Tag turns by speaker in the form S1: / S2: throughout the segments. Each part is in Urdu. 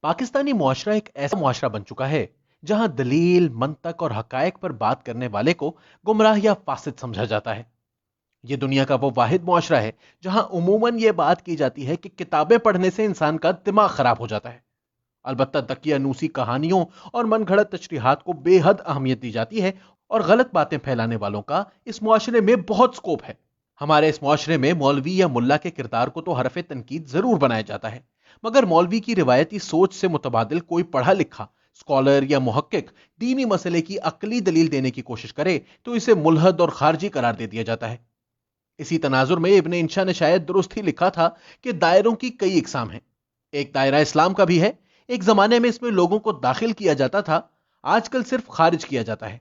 S1: پاکستانی معاشرہ ایک ایسا معاشرہ بن چکا ہے جہاں دلیل، منطق اور حقائق پر بات کرنے والے کو گمراہ یا فاسد سمجھا جاتا ہے۔ یہ دنیا کا وہ واحد معاشرہ ہے جہاں عموماً یہ بات کی جاتی ہے کہ کتابیں پڑھنے سے انسان کا دماغ خراب ہو جاتا ہے۔ البتہ دقیانوسی کہانیوں اور من گھڑت تشریحات کو بے حد اہمیت دی جاتی ہے، اور غلط باتیں پھیلانے والوں کا اس معاشرے میں بہت سکوپ ہے۔ ہمارے اس معاشرے میں مولوی یا ملا کے کردار کو تو حرف تنقید ضرور بنایا جاتا ہے، مگر مولوی کی روایتی سوچ سے متبادل کوئی پڑھا لکھا اسکالر یا محقق دینی مسئلے کی عقلی دلیل دینے کی کوشش کرے تو اسے ملحد اور خارجی قرار دے دیا جاتا ہے۔ اسی تناظر میں ابن انشا نے شاید درست ہی لکھا تھا کہ دائروں کی کئی اقسام ہیں۔ ایک دائرہ اسلام کا بھی ہے، ایک زمانے میں اس میں لوگوں کو داخل کیا جاتا تھا، آج کل صرف خارج کیا جاتا ہے۔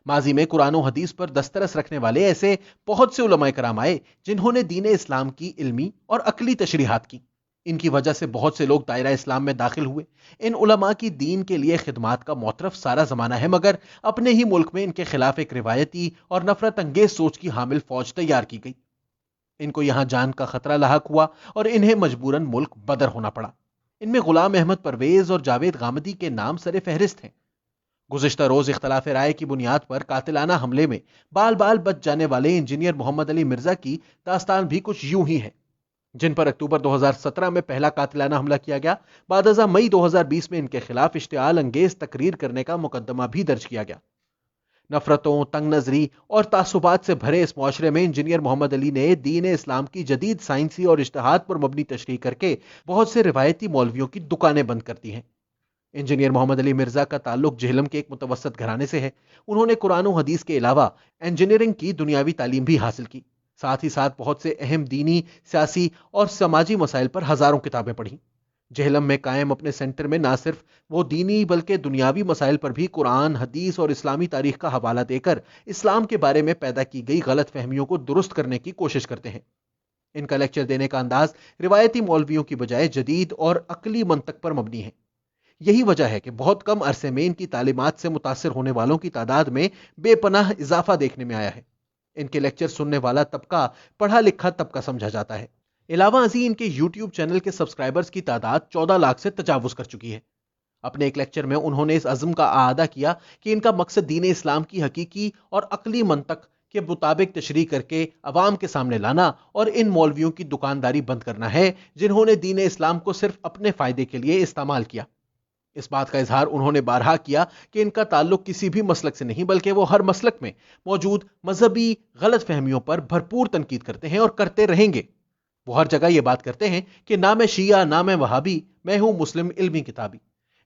S1: ماضی میں قرآن و حدیث پر دسترس رکھنے والے ایسے بہت سے علماء کرام آئے جنہوں نے دین اسلام کی علمی اور عقلی تشریحات کی۔ ان کی وجہ سے بہت سے لوگ دائرہ اسلام میں داخل ہوئے۔ ان علماء کی دین کے لیے خدمات کا معترف سارا زمانہ ہے، مگر اپنے ہی ملک میں ان کے خلاف ایک روایتی اور نفرت انگیز سوچ کی حامل فوج تیار کی گئی۔ ان کو یہاں جان کا خطرہ لاحق ہوا اور انہیں مجبوراً ملک بدر ہونا پڑا۔ ان میں غلام احمد پرویز اور جاوید غامدی کے نام سر فہرست ہیں۔ گزشتہ روز اختلاف رائے کی بنیاد پر قاتلانہ حملے میں بال بال بچ جانے والے انجینئر محمد علی مرزا کی داستان بھی کچھ یوں ہی ہے، جن پر اکتوبر 2017 میں پہلا قاتلانہ حملہ کیا گیا۔ بعد ازاں مئی 2020 میں ان کے خلاف اشتعال انگیز تقریر کرنے کا مقدمہ بھی درج کیا گیا۔ نفرتوں، تنگ نظری اور تعصبات سے بھرے اس معاشرے میں انجینئر محمد علی نے دین اسلام کی جدید سائنسی اور اجتہاد پر مبنی تشریح کر کے بہت سے روایتی مولویوں کی دکانیں بند کر دی ہیں۔ انجینئر محمد علی مرزا کا تعلق جہلم کے ایک متوسط گھرانے سے ہے۔ انہوں نے قرآن و حدیث کے علاوہ انجینئرنگ کی دنیاوی تعلیم بھی حاصل کی، ساتھ ہی ساتھ بہت سے اہم دینی، سیاسی اور سماجی مسائل پر ہزاروں کتابیں پڑھیں۔ جہلم میں قائم اپنے سینٹر میں نہ صرف وہ دینی بلکہ دنیاوی مسائل پر بھی قرآن، حدیث اور اسلامی تاریخ کا حوالہ دے کر اسلام کے بارے میں پیدا کی گئی غلط فہمیوں کو درست کرنے کی کوشش کرتے ہیں۔ ان کا لیکچر دینے کا انداز روایتی مولویوں کی بجائے جدید اور عقلی منطق پر مبنی ہے۔ یہی وجہ ہے کہ بہت کم عرصے میں ان کی تعلیمات سے متاثر ہونے والوں کی تعداد میں بے پناہ اضافہ دیکھنے میں آیا ہے۔ ان کے لیکچر سننے والا طبقہ پڑھا لکھا طبقہ سمجھا جاتا ہے۔ علاوہ ازیں ان کے یوٹیوب چینل کے سبسکرائبرز کی تعداد 14 لاکھ سے تجاوز کر چکی ہے۔ اپنے ایک لیکچر میں انہوں نے اس عزم کا اعادہ کیا کہ ان کا مقصد دین اسلام کی حقیقی اور عقلی منطق کے مطابق تشریح کر کے عوام کے سامنے لانا اور ان مولویوں کی دکانداری بند کرنا ہے جنہوں نے دین اسلام کو صرف اپنے فائدے کے لیے استعمال کیا۔ اس بات کا اظہار انہوں نے بارہا کیا کہ ان کا تعلق کسی بھی مسلک سے نہیں، بلکہ وہ ہر مسلک میں موجود مذہبی غلط فہمیوں پر بھرپور تنقید کرتے ہیں اور کرتے رہیں گے۔ وہ ہر جگہ یہ بات کرتے ہیں کہ نہ میں شیعہ، نہ میں وہابی، میں ہوں مسلم علمی کتابی۔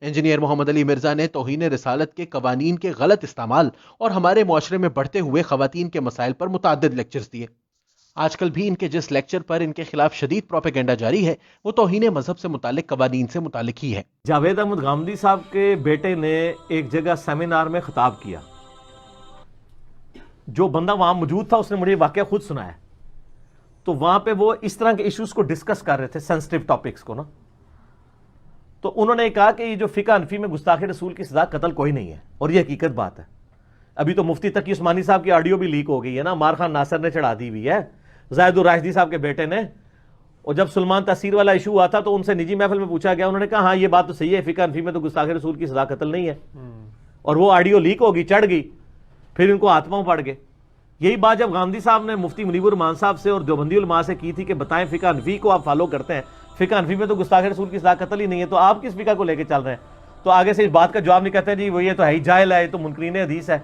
S1: انجینئر محمد علی مرزا نے توہین رسالت کے قوانین کے غلط استعمال اور ہمارے معاشرے میں بڑھتے ہوئے خواتین کے مسائل پر متعدد لیکچرز دیے۔ آج کل بھی ان کے جس لیکچر پر ان کے خلاف شدید پروپیگنڈا جاری ہے وہ توہین مذہب سے متعلق قوانین سے متعلق ہی ہے۔
S2: جاوید احمد غامدی صاحب کے بیٹے نے ایک جگہ سیمینار میں خطاب کیا، جو بندہ وہاں موجود تھا اس نے مجھے واقعہ خود سنایا۔ تو وہاں پہ وہ اس طرح کے ایشوز کو ڈسکس کر رہے تھے، سینسٹیو ٹاپکس کو نا۔ تو انہوں نے کہا کہ یہ جو فقہ حنفی میں گستاخی رسول کی سزا قتل کوئی نہیں ہے، اور یہ حقیقت بات ہے۔ ابھی تو مفتی تقی عثمانی صاحب کی آڈیو بھی لیک ہو گئی ہے نا، عمار خان ناصر نے چڑھا دی ہوئی ہے، زاہد الراشدی صاحب کے بیٹے نے۔ اور جب سلمان تحصیر والا ایشو ہوا تھا تو ان سے نجی محفل میں پوچھا گیا، انہوں نے کہا ہاں یہ بات تو صحیح ہے، فقہ حنفی میں تو گستاخی رسول کی سزا قتل نہیں ہے۔ اور وہ آڈیو لیک ہوگی، چڑھ گئی، پھر ان کو ہاتھ پاؤں پڑ گئے۔ یہی بات جب غامدی صاحب نے مفتی منیب الرحمان صاحب سے اور دیوبندی علماء سے کی تھی کہ بتائیں فقہ حنفی کو آپ فالو کرتے ہیں، فقہ حنفی میں تو گستاخی رسول کی سزا قتل ہی نہیں ہے، تو آپ کس فقہ کو لے کے چل رہے ہیں؟ تو آگے سے اس بات کا جواب نہیں کہتے جی وہ یہ تو ہے ہی جاہل ہے، یہ تو منکرین حدیث ہے۔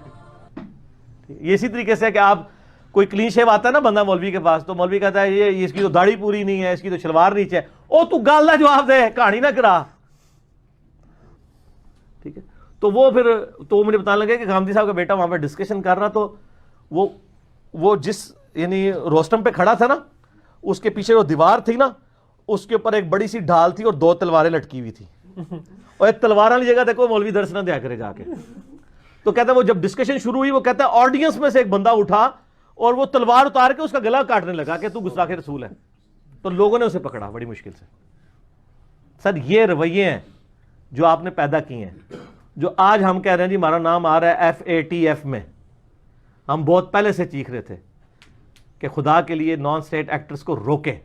S2: یہ اسی طریقے سے کہ آپ کوئی کلین شیو آتا ہے نا بندہ مولوی کے پاس، تو مولوی کہتا ہے یہ اس کی تو داڑھی پوری نہیں ہے، اس کی تو شلوار نیچے ہے۔ او تو گل کا جواب دے، کہانی نہ کرا۔ ٹھیک ہے، تو وہ پھر تو مجھے بتانے لگے کہ غامدی صاحب کا بیٹا وہاں پہ ڈسکشن کر رہا، تو وہ جس یعنی روسٹم پہ کھڑا تھا نا، اس کے پیچھے وہ دیوار تھی نا، اس کے اوپر ایک بڑی سی ڈھال تھی اور 2 تلواریں لٹکی ہوئی تھی۔ اور ایک تلوار والی جگہ دیکھو مولوی درس نہ دیا کرے جا کے۔ تو کہتا ہے وہ جب ڈسکشن شروع ہوئی، وہ کہتا ہے آڈینس میں سے ایک بندہ اٹھا اور وہ تلوار اتار کے اس کا گلا کاٹنے لگا کہ تو گستاخ رسول ہے۔ تو لوگوں نے اسے پکڑا بڑی مشکل سے۔ سر یہ رویے ہیں جو آپ نے پیدا کیے ہیں، جو آج ہم کہہ رہے ہیں جی ہمارا نام آ رہا ہے FATF میں۔ ہم بہت پہلے سے چیخ رہے تھے کہ خدا کے لیے نان سٹیٹ ایکٹرز کو روکیں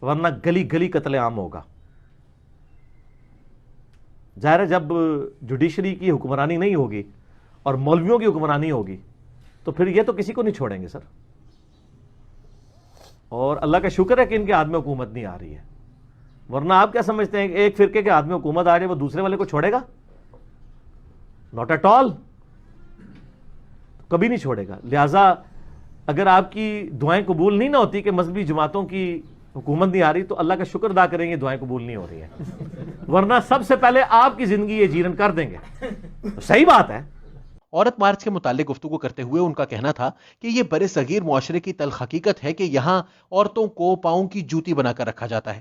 S2: ورنہ گلی گلی قتل عام ہوگا۔ ظاہر ہے جب جوڈیشری کی حکمرانی نہیں ہوگی اور مولویوں کی حکمرانی ہوگی تو پھر یہ تو کسی کو نہیں چھوڑیں گے سر. اور اللہ کا شکر ہے کہ ان کے ہاتھ میں حکومت نہیں آ رہی ہے, ورنہ آپ کیا سمجھتے ہیں کہ ایک فرقے کے ہاتھ میں حکومت آ جائے وہ دوسرے والے کو چھوڑے گا؟ ناٹ ایٹ آل, کبھی نہیں چھوڑے گا. لہٰذا اگر آپ کی دعائیں قبول نہیں نہ ہوتی کہ مذہبی جماعتوں کی حکومت نہیں آ رہی تو اللہ کا شکر ادا کریں گے دعائیں قبول نہیں ہو رہی ہیں, ورنہ سب سے پہلے آپ کی زندگی یہ جیرن کر دیں گے. صحیح بات ہے.
S1: عورت مارچ کے متعلق گفتگو کرتے ہوئے ان کا کہنا تھا کہ یہ برِ صغیر معاشرے کی تلخ حقیقت ہے کہ یہاں عورتوں کو پاؤں کی جوتی بنا کر رکھا جاتا ہے.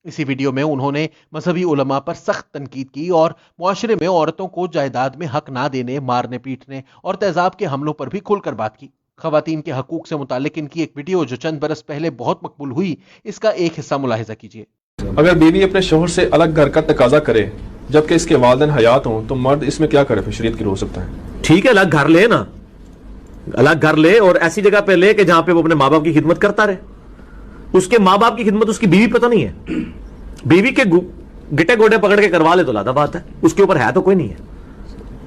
S1: اسی ویڈیو میں انہوں نے مذہبی علماء پر سخت تنقید کی اور معاشرے میں عورتوں کو جائیداد میں حق نہ دینے, مارنے پیٹنے اور تیزاب کے حملوں پر بھی کھل کر بات کی. خواتین کے حقوق سے متعلق ان کی ایک ویڈیو جو چند برس پہلے بہت مقبول ہوئی, اس کا ایک حصہ ملاحظہ کیجیے.
S3: اگر بیوی اپنے شوہر سے الگ گھر کا تقاضا کرے جبکہ اس کے والدین حیات ہوں تو مرد اس میں کیا کرے پھر شریعت کی روح سکتا ہے؟
S2: ٹھیک ہے, الگ گھر لے نا, الگ گھر لے اور ایسی جگہ پہ لے کہ جہاں پہ وہ اپنے ماں باپ کی خدمت کرتا رہے. اس کے ماں باپ کی خدمت اس کی بیوی پتہ نہیں ہے, بیوی کے گٹے گوڈے پکڑ کے کروا لے تو لادہ بات ہے, اس کے اوپر ہے تو کوئی نہیں ہے.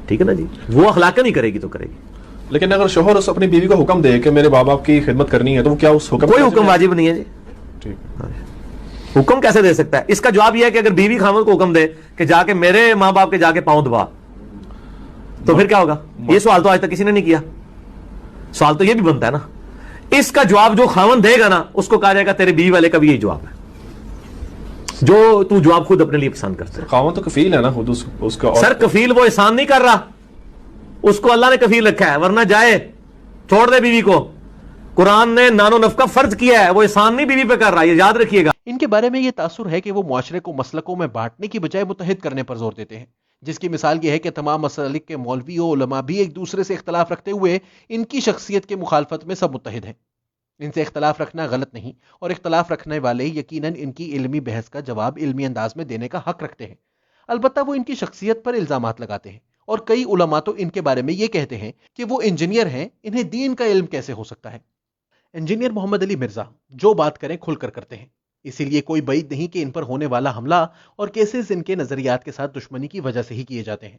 S2: ٹھیک ہے نا جی, وہ اخلاقاً نہیں کرے گی تو کرے گی.
S3: لیکن اگر شوہر اس اپنی بیوی کو حکم دے کہ میرے ماں باپ کی خدمت کرنی ہے تو وہ کیا اس حکم
S2: کوئی حکم واجب نہیں ہے جی.
S3: ٹھیک,
S2: حکم کیسے دے سکتا ہے؟ اس کا جواب یہ ہے کہ اگر بیوی خاوند کو حکم دے کہ جا کے میرے ماں باپ کے جا کے پاؤں دبا, تو پھر کیا ہوگا؟ یہ سوال تو آج تک کسی نے نہیں کیا. سوال تو یہ بھی بنتا ہے نا. اس کا جواب جو خاوند دے گا نا اس کو کہا جائے گا تیرے بیوی والے کا بھی یہی جواب ہے جو تو جواب خود اپنے لیے پسند کرتا ہے.
S3: خاوند تو کفیل ہے نا خود اس کا.
S2: سر کفیل وہ احسان نہیں کر رہا, اس کو اللہ نے کفیل رکھا ہے, ورنہ جائے چھوڑ دے بیوی کو. قرآن نے نان و نفقہ فرض کیا ہے, وہ احسان نہیں بیوی پہ کر رہا, یہ یاد رکھیے گا.
S1: ان کے بارے میں یہ تاثر ہے کہ وہ معاشرے کو مسلکوں میں بانٹنے کی بجائے متحد کرنے پر زور دیتے ہیں, جس کی مثال یہ ہے کہ تمام مسالک کے مولوی و علماء بھی ایک دوسرے سے اختلاف رکھتے ہوئے ان کی شخصیت کے مخالفت میں سب متحد ہیں. ان سے اختلاف رکھنا غلط نہیں, اور اختلاف رکھنے والے یقیناً ان کی علمی بحث کا جواب علمی انداز میں دینے کا حق رکھتے ہیں. البتہ وہ ان کی شخصیت پر الزامات لگاتے ہیں, اور کئی علماء تو ان کے بارے میں یہ کہتے ہیں کہ وہ انجینئر ہیں, انہیں دین کا علم کیسے ہو سکتا ہے. انجینئر محمد علی مرزا جو بات کریں کھل کر کرتے ہیں, اسی لیے کوئی بعید نہیں کہ ان پر ہونے والا حملہ اور کیسز ان کے نظریات کے ساتھ دشمنی کی وجہ سے ہی کیے جاتے ہیں.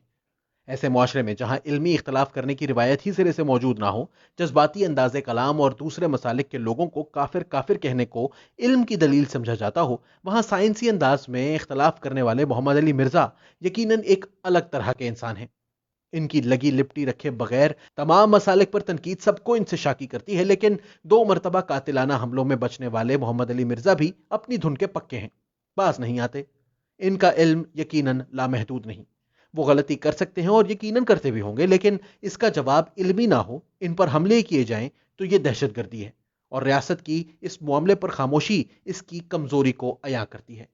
S1: ایسے معاشرے میں جہاں علمی اختلاف کرنے کی روایت ہی سرے سے موجود نہ ہو, جذباتی انداز کلام اور دوسرے مسالک کے لوگوں کو کافر کافر کہنے کو علم کی دلیل سمجھا جاتا ہو, وہاں سائنسی انداز میں اختلاف کرنے والے محمد علی مرزا یقیناً ایک الگ طرح کے انسان ہیں. ان کی لگی لپٹی رکھے بغیر تمام مسالک پر تنقید سب کو ان سے شاکی کرتی ہے, لیکن 2 مرتبہ قاتلانہ حملوں میں بچنے والے محمد علی مرزا بھی اپنی دھن کے پکے ہیں, باز نہیں آتے. ان کا علم یقیناً لامحدود نہیں, وہ غلطی کر سکتے ہیں اور یقیناً کرتے بھی ہوں گے, لیکن اس کا جواب علمی نہ ہو, ان پر حملے کیے جائیں تو یہ دہشت گردی ہے, اور ریاست کی اس معاملے پر خاموشی اس کی کمزوری کو عیاں کرتی ہے.